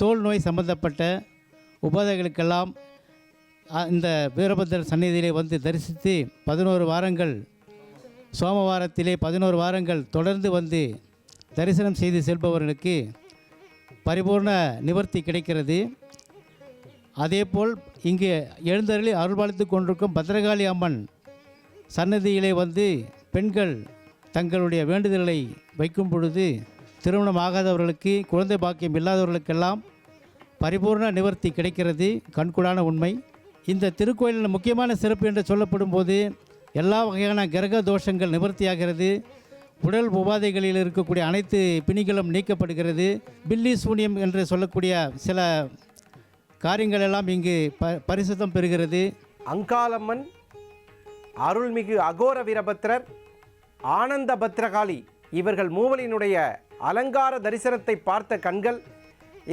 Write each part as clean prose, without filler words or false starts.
தோல் நோய் சம்பந்தப்பட்ட உபாதைகளுக்கெல்லாம் இந்த வீரபத்திரர் சந்நிதியிலே வந்து தரிசித்து 11 வாரங்கள் சோமவாரத்திலே 11 வாரங்கள் தொடர்ந்து வந்து தரிசனம் செய்து செல்பவர்களுக்கு பரிபூர்ண நிவர்த்தி கிடைக்கிறது. அதேபோல் இங்கு எழுந்தருளி அருள்பாலித்து கொண்டிருக்கும் பத்திரகாளி அம்மன் சன்னதியிலே வந்து பெண்கள் தங்களுடைய வேண்டுதல்களை வைக்கும் பொழுது திருமணம் ஆகாதவர்களுக்கு, குழந்தை பாக்கியம் இல்லாதவர்களுக்கெல்லாம் பரிபூர்ண நிவர்த்தி கிடைக்கிறது. கண்கூடான உண்மை. இந்த திருக்கோயிலில் முக்கியமான சிறப்பு என்று சொல்லப்படும் போது எல்லா வகையான கிரக தோஷங்கள் நிவர்த்தியாகிறது. உடல் உபாதைகளில் இருக்கக்கூடிய அனைத்து பிணிகளும் நீக்கப்படுகிறது. பில்லி சூனியம் என்று சொல்லக்கூடிய சில காரியங்கள் எல்லாம் இங்கு பரிசுத்தம் பெறுகிறது. அங்காளம்மன், அருள்மிகு அகோர வீரபத்திரர், ஆனந்த பத்ரகாளி இவர்கள் மூவலினுடைய அலங்கார தரிசனத்தை பார்த்த கண்கள்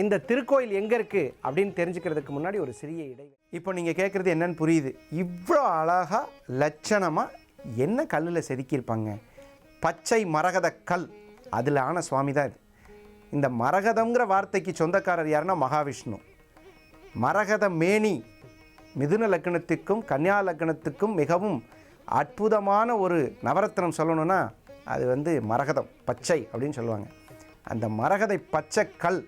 இந்த திருக்கோயில் எங்கே இருக்குது அப்படின்னு தெரிஞ்சுக்கிறதுக்கு முன்னாடி ஒரு சிறிய இடைவெளி. இப்போ நீங்கள் கேட்குறது என்னன்னு புரியுது. இவ்வளோ அழகாக லட்சணமாக என்ன கல்லில் செதுக்கியிருப்பாங்க? பச்சை மரகத கல், அதில் ஆன சுவாமி தான் இது. இந்த மரகதங்கிற வார்த்தைக்கு சொந்தக்காரர் யாருன்னா மகாவிஷ்ணு. மரகத மேனி மிதுன லக்னத்துக்கும் கன்னியா லக்னத்துக்கும் மிகவும் அற்புதமான ஒரு நவரத்னம் சொல்லணும்னா அது வந்து மரகதம், பச்சை அப்படின்னு சொல்லுவாங்க. அந்த மரகதை பச்சை கல்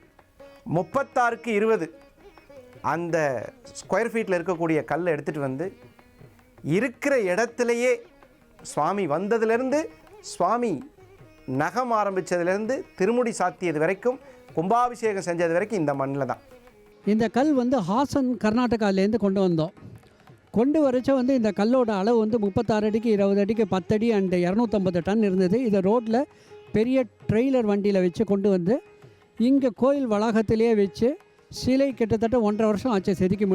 36க்கு 20 அந்த ஸ்கொயர் ஃபீட்டில் இருக்கக்கூடிய கல்லை எடுத்துகிட்டு வந்து இருக்கிற இடத்துலையே சுவாமி வந்ததுலேருந்து, சுவாமி நகம் ஆரம்பித்ததுலேருந்து திருமுடி சாத்தியது வரைக்கும், கும்பாபிஷேகம் செஞ்சது வரைக்கும் இந்த மண்ணில் தான். இந்த கல் வந்து ஹாசன் கர்நாடகாலேருந்து கொண்டு வந்தோம். கொண்டு வரைச்ச வந்து இந்த கல்லோட அளவு வந்து 36 அடிக்கு 20 அடிக்கு 10 அடி அண்ட் 250 டன் இருந்தது. இதை ரோட்டில் பெரிய ட்ரெய்லர் வண்டியில் வச்சு கொண்டு வந்து இங்கே கோயில் வளாகத்திலேயே வச்சு சிலை கிட்டத்தட்ட 1.5 வருஷம் ஆச்சு செதுக்கி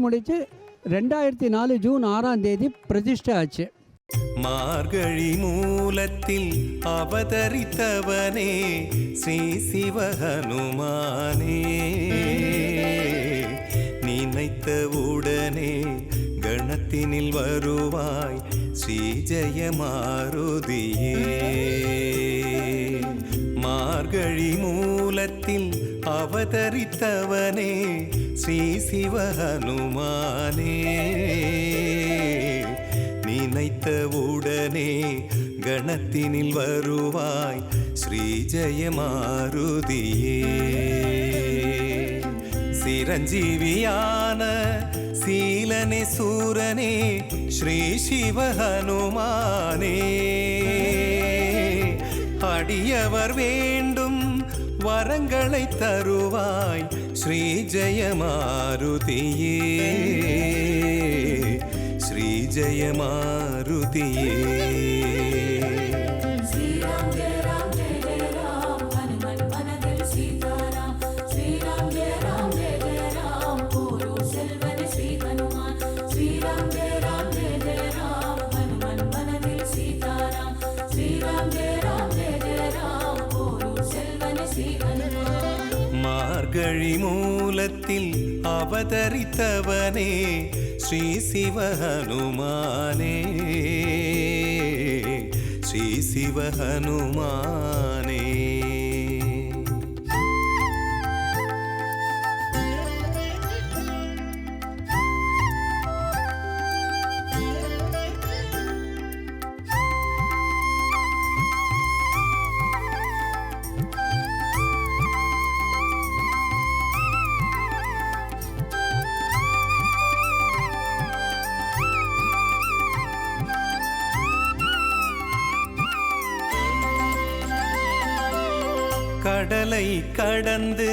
முடித்து 2004 ஜூன் 6ஆம் தேதி பிரதிஷ்டை ஆச்சு. மார்கழி மூலத்தில் அவதரித்தவனே ஸ்ரீ சிவஹனுமானே, நினைத்தவுடனே கணத்தினில் வருவாய் ஸ்ரீ ஜெயமாருதியே. மார்கழி மூலத்தில் அவதரித்தவனே ஸ்ரீ சிவஹனுமானே, நினைத்தவுடனே கணத்தினில் வருவாய் ஸ்ரீ ஜெயமாருதியே. சிரஞ்சீவியான சீலனே சூரனே ஸ்ரீ சிவ ஹனுமானே அடியவர் வேண்டும் வரங்களை தருவாய் ஸ்ரீ ஜெயமாருதியே ஸ்ரீ ஜெயமாருதியே மார்கழி மூலத்தில் அவதரித்தவனே ஸ்ரீ சிவ ஹனுமானே ஸ்ரீ சிவ ஹனுமானே கடலை கடந்து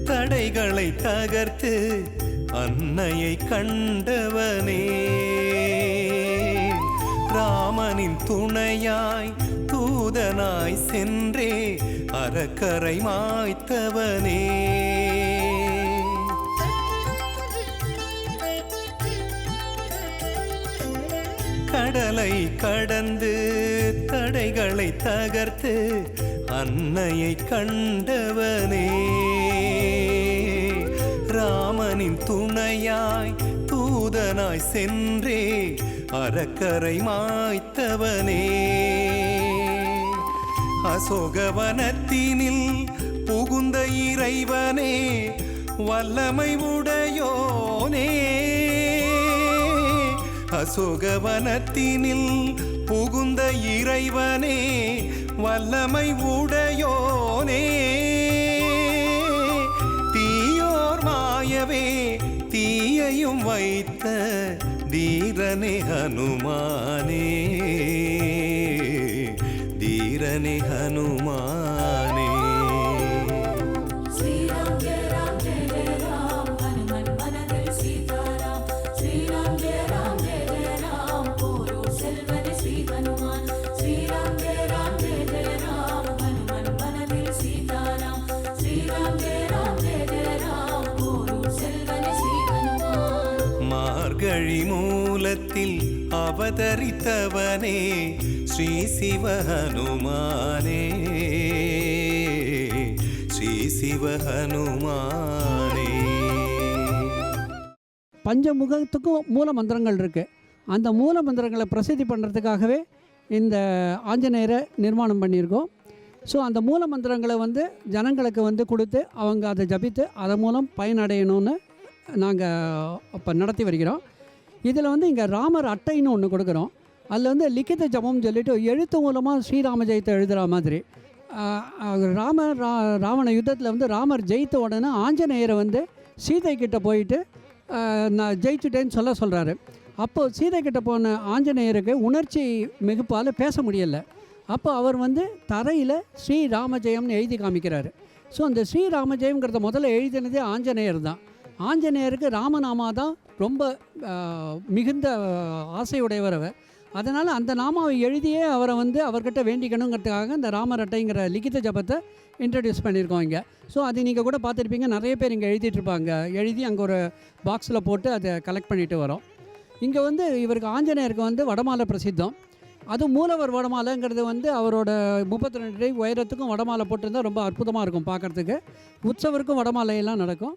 தடைகளை தகர்த்து அன்னையை கண்டவனே ராமனின் துணையாய் தூதனாய் சென்றே அரக்கரை மாய்த்தவனே கடலை கடந்து தடைகளை தகர்த்து அன்னையை கண்டவனே ராமனின் துணையாய் தூதனாய் சென்றே அரக்கரை மாய்த்தவனே அசோகவனத்தினில் புகுந்த இறைவனே வல்லமை உடையோனே அசோகவனத்தினில் புகுந்த இறைவனே வல்லமை உடையோனே தீயோர் மாயவே தீயையும் வைத்த தீரனே ஹனுமானே தீரனே ஹனுமானே மார்கழி மூலத்தில் அவதரித்தவனே ஸ்ரீ சிவ ஹனுமானே ஸ்ரீ சிவ ஹனுமானே பஞ்சமுகத்துக்கும் மூல மந்திரங்கள் இருக்குது. அந்த மூல மந்திரங்களை பிரசித்தி பண்ணுறதுக்காகவே இந்த ஆஞ்சநேயரை நிர்மாணம் பண்ணியிருக்கோம். ஸோ அந்த மூல மந்திரங்களை வந்து ஜனங்களுக்கு வந்து கொடுத்து அவங்க அதை ஜபித்து அதன் மூலம் பயனடையணும்னு நாங்கள் இப்போ நடத்தி வருகிறோம். இதில் வந்து இங்கே ராமர் அட்டைன்னு ஒன்று கொடுக்குறோம். அதில் வந்து லிখিত ஜபம்னு சொல்லிட்டு எழுத்து மூலமாக ஸ்ரீராம ஜெயத்தை எழுதுகிற மாதிரி ராவண யுத்தத்தில் வந்து ராமர் ஜெயித்த உடனே ஆஞ்சநேயரை வந்து சீதை கிட்ட போயிட்டு நான் ஜெயிச்சுட்டேன்னு சொல்கிறாரு. அப்போது சீதை கிட்ட போன ஆஞ்சநேயருக்கு உணர்ச்சி மிகுப்பால் பேச முடியலை. அப்போ அவர் வந்து தரையில் ஸ்ரீராமஜெயம்னு எழுதி காமிக்கிறாரு. ஸோ அந்த ஸ்ரீராமஜெயம்ங்கிறத முதல்ல எழுதினதே ஆஞ்சநேயர் தான். ஆஞ்சநேயருக்கு ராமநாமா தான் ரொம்ப மிகுந்த ஆசையுடையவர் அவர். அதனால் அந்த நாமாவை எழுதியே அவரை வந்து அவர்கிட்ட வேண்டிக்கணுங்கிறதுக்காக இந்த ராமர் அட்டைங்கிற லிখিত ஜபத்தை இன்ட்ரடியூஸ் பண்ணியிருக்கோம் இங்கே. ஸோ அது நீங்கள் கூட பார்த்துருப்பீங்க, நிறைய பேர் இங்கே எழுதிட்டுருப்பாங்க. எழுதி அங்கே ஒரு பாக்ஸில் போட்டு அதை கலெக்ட் பண்ணிட்டு வரோம். இங்கே வந்து இவருக்கு ஆஞ்சநேயருக்கு வந்து வடமாலை பிரசித்தம். அதுவும் மூலவர் வடமாலைங்கிறது வந்து அவரோட 32 அடி உயரத்துக்கும் வடமாலை போட்டிருந்தால் ரொம்ப அற்புதமாக இருக்கும் பார்க்குறதுக்கு. உற்சவருக்கும் வடமாலையெல்லாம் நடக்கும்.